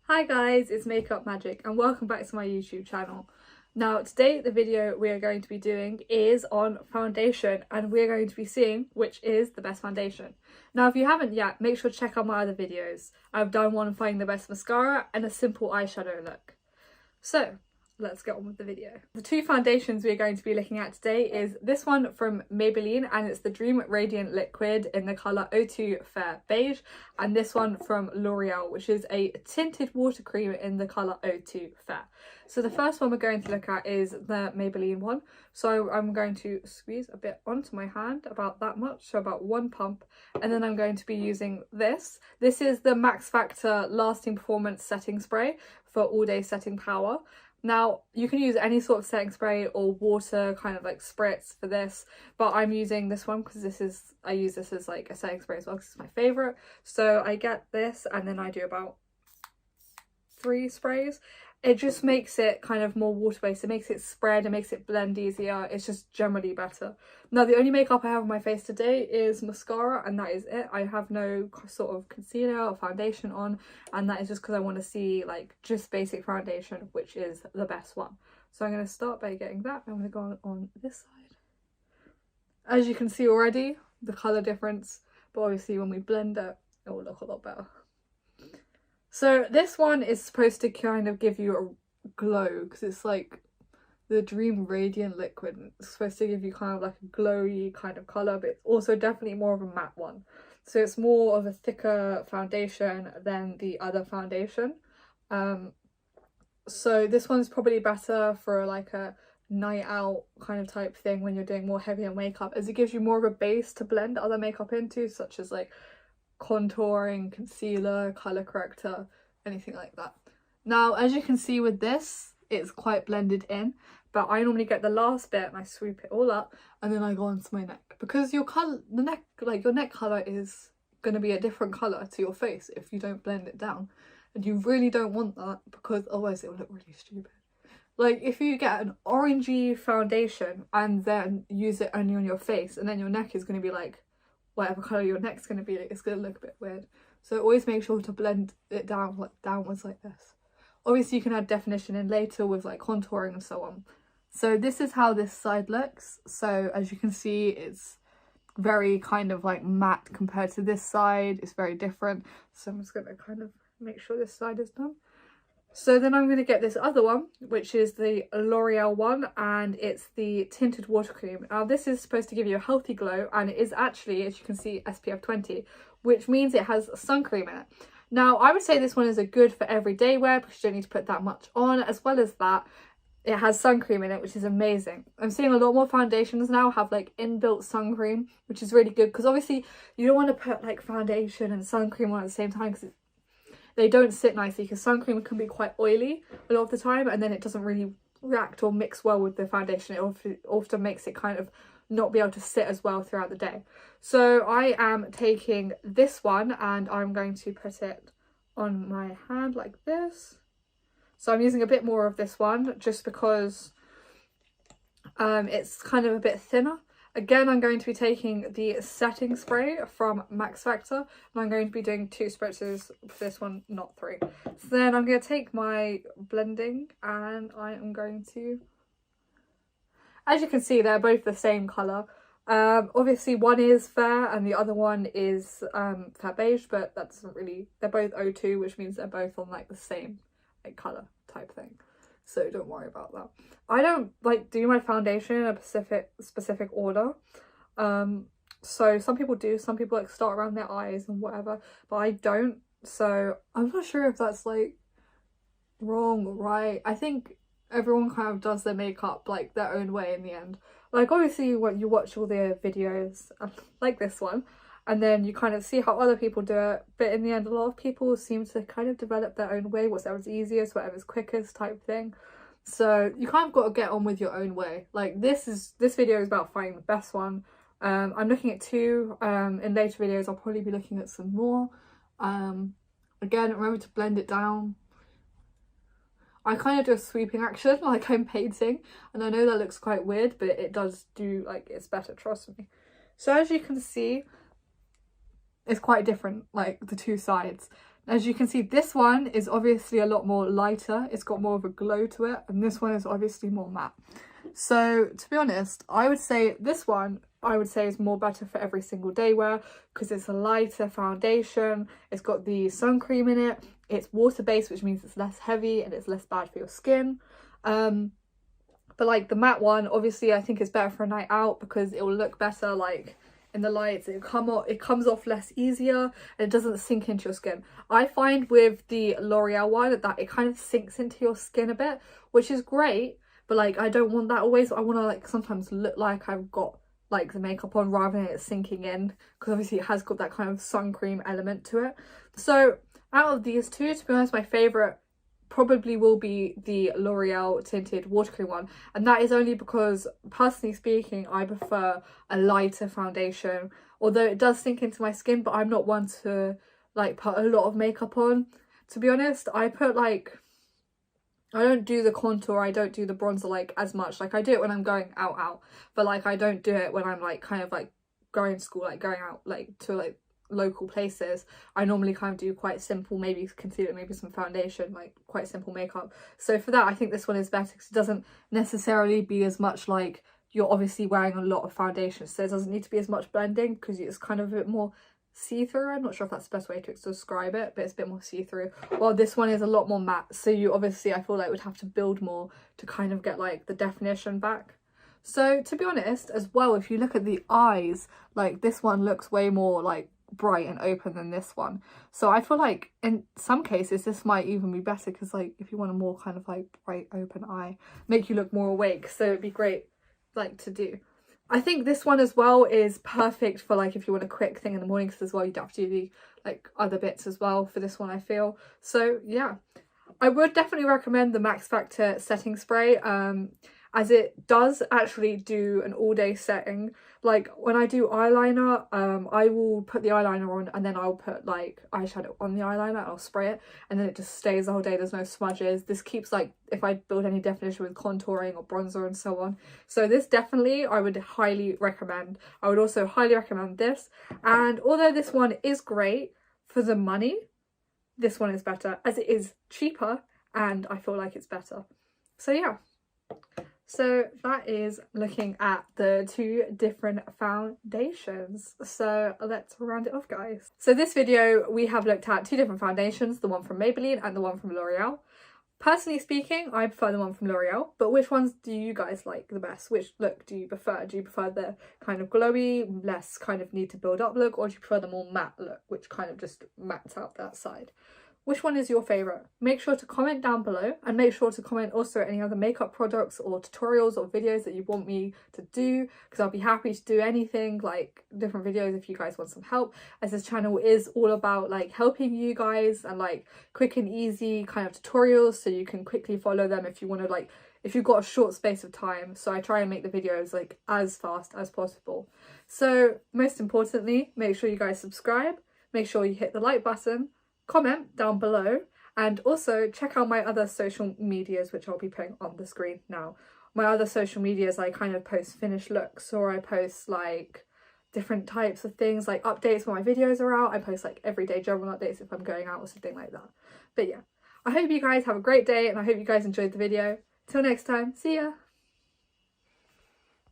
Hi guys, it's Makeup Magic and welcome back to my YouTube channel. Now today the video we are going to be doing is on foundation and we're going to be seeing which is the best foundation. Now if you haven't yet, make sure to check out my other videos. I've done one on finding the best mascara and a simple eyeshadow look. So let's get on with the video. The two foundations we're going to be looking at today is this one from Maybelline and it's the Dream Radiant Liquid in the colour 02 Fair Beige, and this one from L'Oreal which is a Tinted Watercream in the colour 02 Fair. So the first one we're going to look at is the Maybelline one. So I'm going to squeeze a bit onto my hand, about that much, so about one pump, and then I'm going to be using this. This is the Max Factor Lasting Performance Setting Spray for all day setting power. Now you can use any sort of setting spray or water kind of like spritz for this, but I'm using this one because I use this as like a setting spray as well because it's my favourite. So I get this and then I do about 3 sprays. It just makes it kind of more water-based. It makes it spread, it makes it blend easier. It's just generally better. Now the only makeup I have on my face today is mascara and that is it. I have no sort of concealer or foundation on, and that is just because I want to see like just basic foundation, which is the best one. So I'm going to start by getting that. I'm going to go on this side. As you can see already, the colour difference, but obviously when we blend it, it will look a lot better. So this one is supposed to kind of give you a glow because it's like the Dream Radiant Liquid. It's supposed to give you kind of like a glowy kind of colour, but it's also definitely more of a matte one. So it's more of a thicker foundation than the other foundation. So this one's probably better for like a night out kind of type thing when you're doing more heavier makeup, as it gives you more of a base to blend other makeup into, such as like contouring, concealer, colour corrector, anything like that. Now as you can see with this, it's quite blended in, but I normally get the last bit and I swoop it all up and then I go onto my neck, because your neck colour is going to be a different colour to your face if you don't blend it down, and you really don't want that because otherwise it will look really stupid. Like if you get an orangey foundation and then use it only on your face, and then your neck is going to be like whatever colour your neck's going to be, it's going to look a bit weird. So always make sure to blend it down, like downwards like this. Obviously you can add definition in later with like contouring and so on. So this is how this side looks. So as you can see, it's very kind of like matte compared to this side. It's very different. So I'm just going to kind of make sure this side is done. So then I'm going to get this other one, which is the L'Oreal one, and it's the Tinted Watercream. Now this is supposed to give you a healthy glow, and it is actually, as you can see, SPF 20, which means it has sun cream in it. Now I would say this one is a good for everyday wear because you don't need to put that much on, as well as that it has sun cream in it, which is amazing. I'm seeing a lot more foundations now have like inbuilt sun cream, which is really good because obviously you don't want to put like foundation and sun cream on at the same time because they don't sit nicely, because sun cream can be quite oily a lot of the time and then it doesn't really react or mix well with the foundation. It often makes it kind of not be able to sit as well throughout the day. So I am taking this one and I'm going to put it on my hand like this. So I'm using a bit more of this one just because it's kind of a bit thinner. Again, I'm going to be taking the setting spray from Max Factor, and I'm going to be doing 2 spritzes for this one, not 3. So then I'm going to take my blending and I am going to, as you can see, they're both the same colour. Obviously one is fair and the other one is fair beige, but that doesn't really, they're both 02, which means they're both on like the same like colour type thing. So don't worry about that. I don't like do my foundation in a specific order. So some people do, some people like start around their eyes and whatever, but I don't. So I'm not sure if that's like wrong or right. I think everyone kind of does their makeup like their own way in the end. Like obviously when you watch all their videos like this one, and then you kind of see how other people do it, but in the end a lot of people seem to kind of develop their own way, whatever's easiest, whatever's quickest type thing. So you kind of got to get on with your own way. Like this video is about finding the best one. I'm looking at 2. In later videos I'll probably be looking at some more. Again, remember to blend it down. I kind of do a sweeping action like I'm painting, and I know that looks quite weird, but it does do, like, it's better, trust me. So as you can see, it's quite different, like the 2 sides. As you can see, this one is obviously a lot more lighter. It's got more of a glow to it, and this one is obviously more matte. So to be honest, I would say this one, I would say, is more better for every single day wear, because it's a lighter foundation. It's got the sun cream in it. It's water-based, which means it's less heavy and it's less bad for your skin. But like the matte one, obviously I think is better for a night out because it will look better like in the lights. It comes off less easier and it doesn't sink into your skin. I find with the L'Oreal one that it kind of sinks into your skin a bit, which is great, but like I don't want that always. I want to like sometimes look like I've got like the makeup on rather than it sinking in, because obviously it has got that kind of sun cream element to it. So out of these two, to be honest, my favourite probably will be the L'Oreal Tinted Watercream one, and that is only because, personally speaking, I prefer a lighter foundation, although it does sink into my skin. But I'm not one to like put a lot of makeup on, to be honest. I don't do the contour, I don't do the bronzer like as much. Like I do it when I'm going out, but like I don't do it when I'm like kind of like going to school, like going out like to like local places. I normally kind of do quite simple, maybe concealer, maybe some foundation, like quite simple makeup. So for that, I think this one is better because it doesn't necessarily be as much like you're obviously wearing a lot of foundation, so it doesn't need to be as much blending because it's kind of a bit more see-through. I'm not sure if that's the best way to describe it, but it's a bit more see-through. While this one is a lot more matte, so you obviously, I feel like, would have to build more to kind of get like the definition back. So to be honest as well, if you look at the eyes, like this one looks way more like bright and open than this one. So I feel like in some cases this might even be better, because like if you want a more kind of like bright open eye, make you look more awake, so it'd be great like to do. I think this one as well is perfect for like if you want a quick thing in the morning, because as well you don't have to do the like other bits as well for this one, I feel. So yeah, I would definitely recommend the Max Factor setting spray, as it does actually do an all-day setting. Like when I do eyeliner, I will put the eyeliner on and then I'll put like eyeshadow on the eyeliner and I'll spray it, and then it just stays the whole day. There's no smudges. This keeps like if I build any definition with contouring or bronzer and so on. So this definitely I would highly recommend. I would also highly recommend this, and although this one is great for the money, this one is better as it is cheaper and I feel like it's better. So yeah. So that is looking at the two different foundations. So let's round it off, guys. So this video, we have looked at two different foundations, the one from Maybelline and the one from L'Oreal. Personally speaking, I prefer the one from L'Oreal, but which ones do you guys like the best? Which look do you prefer? Do you prefer the kind of glowy, less kind of need to build up look, or do you prefer the more matte look, which kind of just mattes out that side? Which one is your favourite? Make sure to comment down below, and make sure to comment also any other makeup products or tutorials or videos that you want me to do, because I'll be happy to do anything like different videos if you guys want some help, as this channel is all about like helping you guys and like quick and easy kind of tutorials so you can quickly follow them if you want to, like if you've got a short space of time. So I try and make the videos like as fast as possible. So most importantly, make sure you guys subscribe, make sure you hit the like button, comment down below, and also check out my other social medias, which I'll be putting on the screen now. My other social medias, I kind of post finished looks, or I post like different types of things, like updates when my videos are out. I post like everyday general updates if I'm going out or something like that. But yeah, I hope you guys have a great day and I hope you guys enjoyed the video. Till next time, see ya!